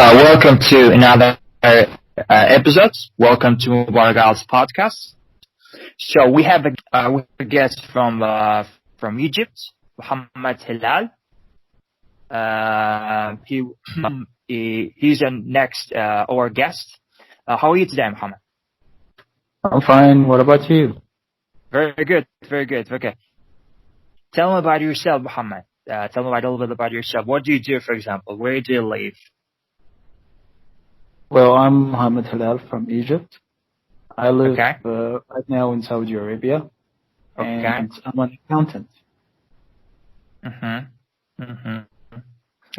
Welcome to another episode. Welcome to MuborakTalks podcast. So we have a guest from Egypt, Muhammad Hilal. He's our guest. How are you today, Muhammad? I'm fine. What about you? Very good. Okay. Tell me about yourself, Muhammad. Tell me a little bit about yourself. What do you do, for example? Where do you live? Well, I'm Mohammed Hilal from Egypt. I live Okay. right now in Saudi Arabia, and I'm an accountant.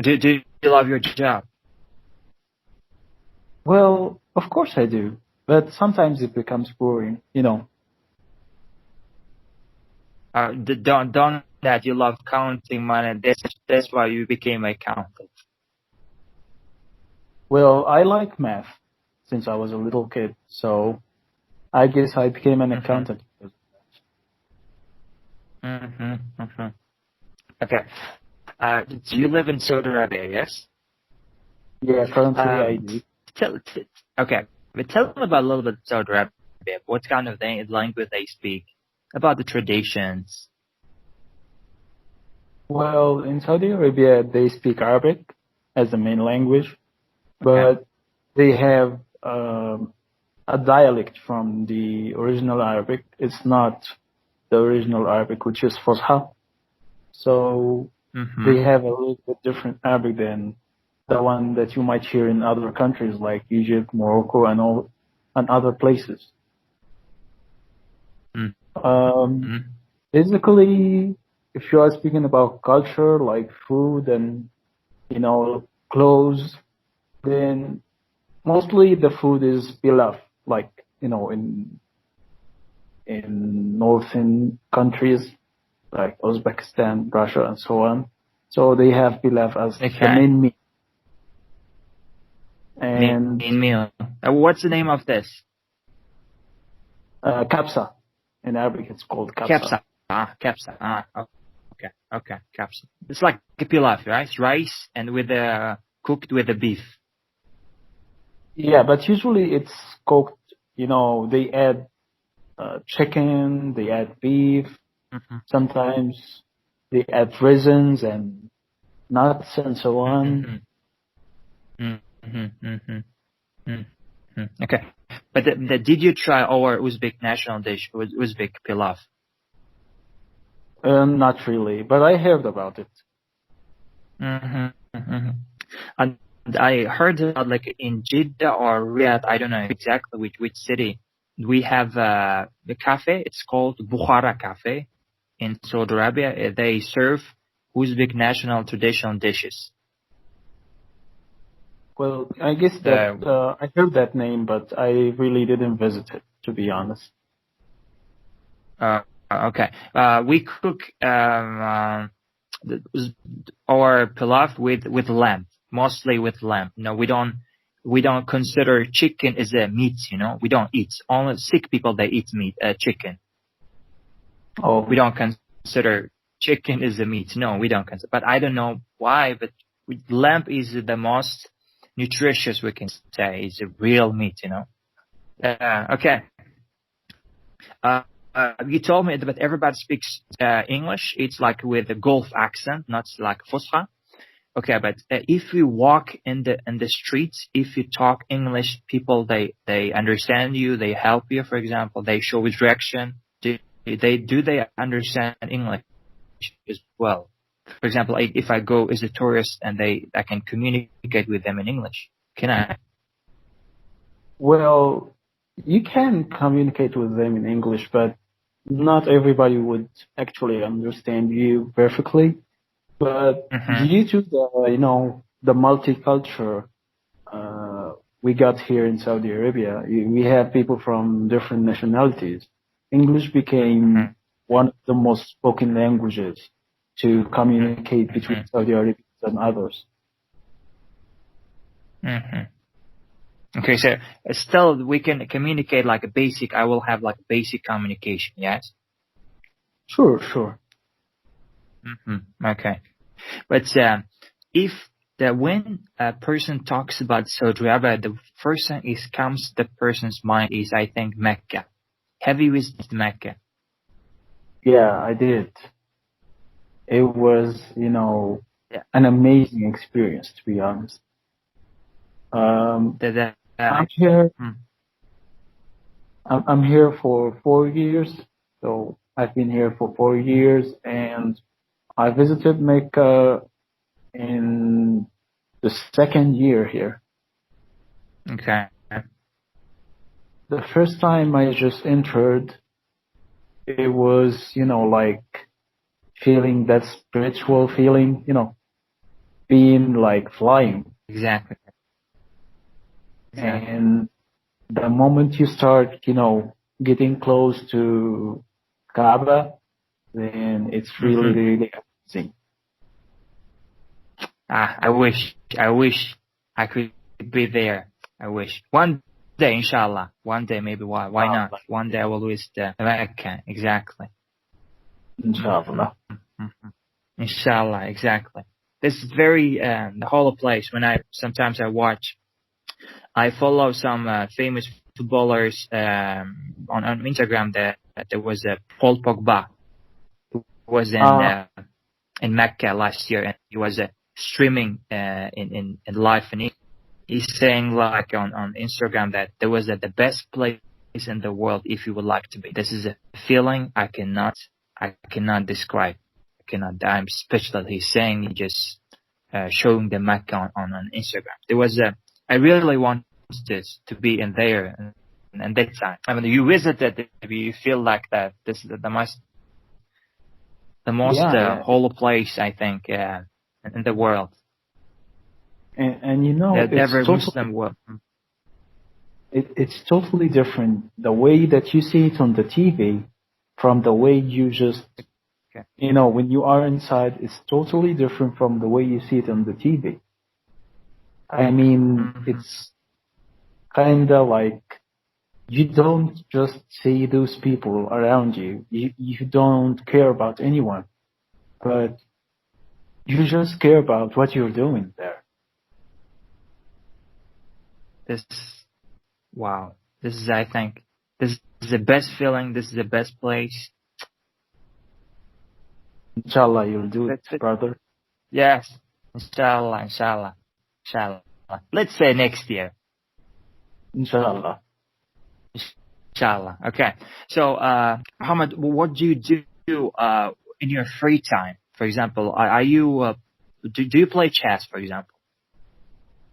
Do you love your job? Well, of course I do, but sometimes it becomes boring, Don't that you love counting money. That's why you became an accountant. Well, I like math since I was a little kid, so I guess I became an accountant. Okay. Do you live in Saudi Arabia? Yes. Yeah, currently I do. Okay, but tell me about a little bit of Saudi Arabia. What kind of language they speak? About the traditions. Well, in Saudi Arabia, they speak Arabic as the main language, but they have a dialect from the original Arabic. It's not the original Arabic, which is Fusha. So they have a little bit different Arabic than the one that you might hear in other countries like Egypt, Morocco, and other places. Basically, if you are speaking about culture like food and clothes, then mostly the food is pilaf, like in northern countries like Uzbekistan, Russia, and so on. So they have pilaf as the main meal. And main meal. What's the name of this? Kabsa. In Arabic, it's called kabsa. Kabsa. Okay. Kabsa. It's like a pilaf, right? Rice and cooked with the beef. Yeah, but usually it's cooked. They add chicken, they add beef. Sometimes they add raisins and nuts and so on. Okay, but did you try our Uzbek national dish, Uzbek pilaf? Not really, but I heard about it. And I heard that like in Jeddah or Riyadh, I don't know exactly which city, we have the cafe. It's called Bukhara Cafe in Saudi Arabia. They serve Uzbek national traditional dishes. Well, I guess that I heard that name, but I really didn't visit it, to be honest. Okay. We cook our pilaf with lamb, mostly with lamb. We don't consider chicken as a meat. We don't eat. Only sick people they eat meat, chicken. Oh. We don't consider chicken as a meat. No, we don't consider. But I don't know why. But lamb is the most nutritious, we can say. It's a real meat. Okay. You told me that everybody speaks English. It's like with a Gulf accent, not like Fusha. Okay, but if you walk in the streets, if you talk English, people they understand you. They help you. For example, they show you direction. Do they understand English as well? For example, if I go as a tourist and I can communicate with them in English, can I? Well, you can communicate with them in English, but not everybody would actually understand you perfectly. But due to the multicultural we got here in Saudi Arabia, we have people from different nationalities. English became one of the most spoken languages to communicate between Saudi Arabians and others. Okay, so still we can communicate like a basic. I will have like basic communication. Yes. Sure. Okay, but if that when a person talks about Saudi Arabia, the first thing comes to the person's mind is, I think, Mecca. Have you visited Mecca? Yeah, I did. It was, Yeah. an amazing experience, to be honest. I'm here. I'm here for 4 years, so I've been here for 4 years, and I visited Mecca in the second year here. Okay. The first time I just entered, it was, like feeling that spiritual feeling, being like flying. Exactly. And the moment you start, getting close to Kaaba, then it's really, really amazing. I wish I could be there. I wish. One day, inshallah. One day, maybe. Why not? One day I will visit Mecca. Exactly. Inshallah. Inshallah. Exactly. This is very the whole place. When sometimes I watch, I follow some famous footballers on Instagram. That there was a Paul Pogba who was in Mecca last year, and he was streaming in live, and he's saying like on Instagram that there was the best place in the world if you would like to be. This is a feeling I cannot describe. I'm speechless. He's saying, he just showing the Mecca on Instagram. There was I really wanted to be in there and that time. I mean, you visited, you feel like that. This is the most whole place, I think, in the world. And Every Muslim world. It's totally different. The way that you see it on the TV from the way you just, when you are inside, it's totally different from the way you see it on the TV. I mean, it's kind of like you don't just see those people around you. You don't care about anyone, but you just care about what you're doing there. Wow. This is, I think, this is the best feeling. This is the best place. Inshallah, you'll do it, brother. Yes. Inshallah. Let's say next year. Inshallah. Okay. So, Muhammad, what do you do in your free time? For example, are you do you play chess, for example?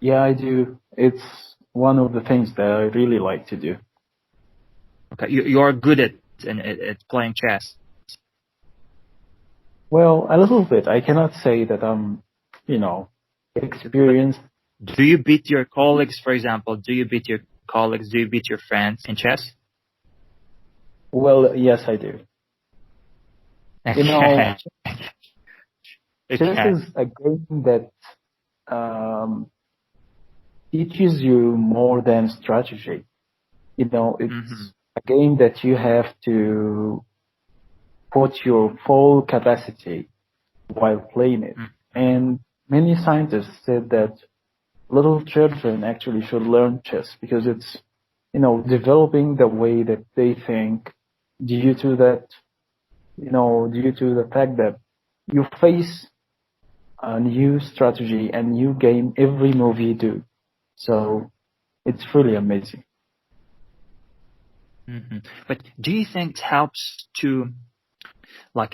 Yeah, I do. It's one of the things that I really like to do. Okay, you're good at playing chess. Well, a little bit. I cannot say that I'm, experienced. Do you beat your colleagues, for example? Do you beat your colleagues? Do you beat your friends in chess? Well, yes, I do. Chess is a game that teaches you more than strategy. It's a game that you have to put your full capacity while playing it. And many scientists said that little children actually should learn chess because it's, developing the way that they think due to the fact that you face a new strategy and new game every move you do. So it's really amazing. But do you think it helps to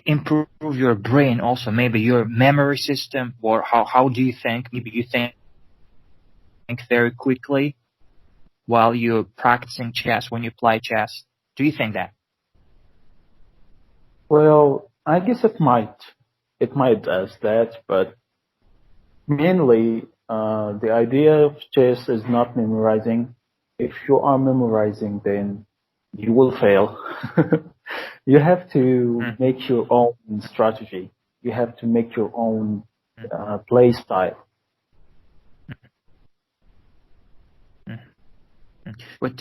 improve your brain also, maybe your memory system, or how do you think? Maybe you think very quickly while you're practicing chess, when you play chess. Do you think that? Well, I guess it might does that, but mainly the idea of chess is not memorizing. If you are memorizing, then you will fail. You have to make your own strategy. You have to make your own play style. But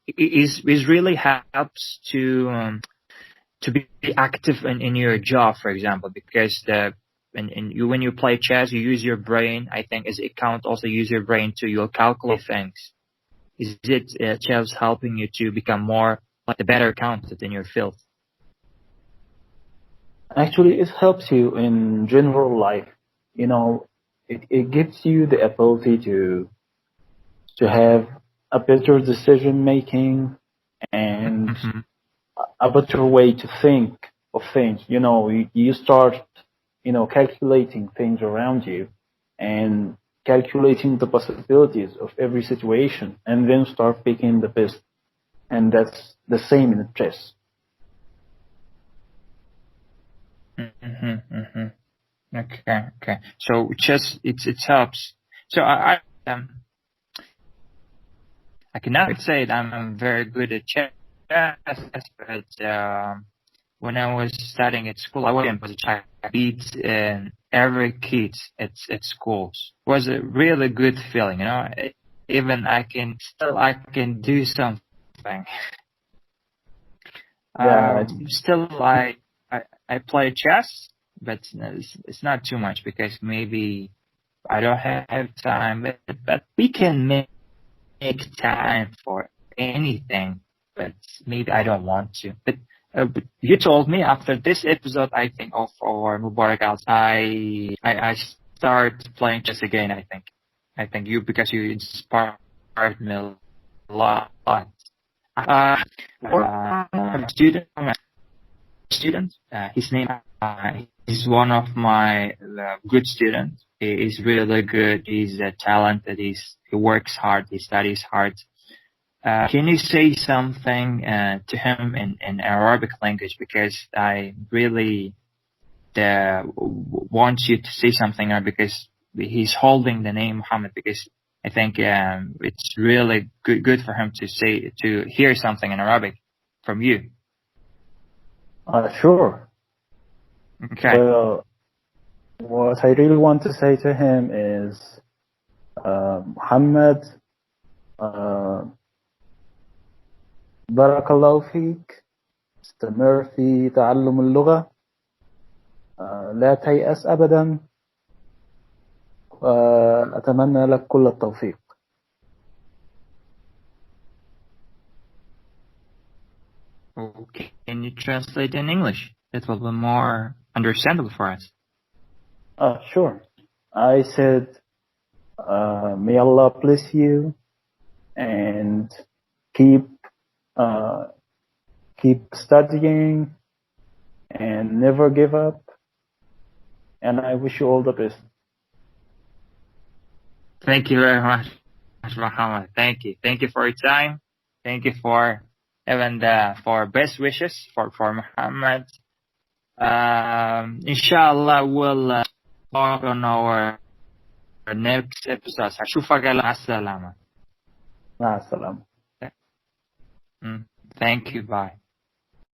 it really helps to be active in your job, for example, because and you, when you play chess, you use your brain. I think as account also use your brain to you'll calculate things. Is it chess helping you to become more like a better accountant in your field? Actually, it helps you in general life. You know, it gives you the ability to have a better decision making and Mm-hmm. a better way to think of things. You know, you start, calculating things around you and calculating the possibilities of every situation and then start picking the best. And that's the same in chess. Mm-hmm. Mm-hmm. Okay. So chess, it helps. So I cannot say that I'm very good at chess, but when I was studying at school, I was a child. I beat every kid at schools. It was a really good feeling, you know. Even I can do something. Yeah, Still, I play chess, but it's not too much because maybe I don't have time. But we can make time for anything, but maybe I don't want to. But you told me after this episode, I think, of our MuborakTalks, I start playing chess again. I think you, because you inspired me a lot. I'm a student. His name. He's one of my good students. He is really good. He's talented. He works hard. He studies hard. Can you say something to him in Arabic language? Because I really want you to say something, because he's holding the name Muhammad. Because I think it's really good for him to hear something in Arabic from you. sure. Okay. Well, what I really want to say to him is, Muhammad, uh, بارك الله فيك. استمر في تعلم اللغة. لا تيأس أبدا. أتمنى لك كل التوفيق. Okay. Can you translate in English? That will be more understandable for us. Sure. I said, may Allah bless you and keep studying and never give up. And I wish you all the best. Thank you very much, Muhammad. Thank you. Thank you for your time. Thank you for even for best wishes for Muhammad. Inshallah, we'll talk on our next episode. أشوفك على السلامة. مع السلامة. Thank you. Bye.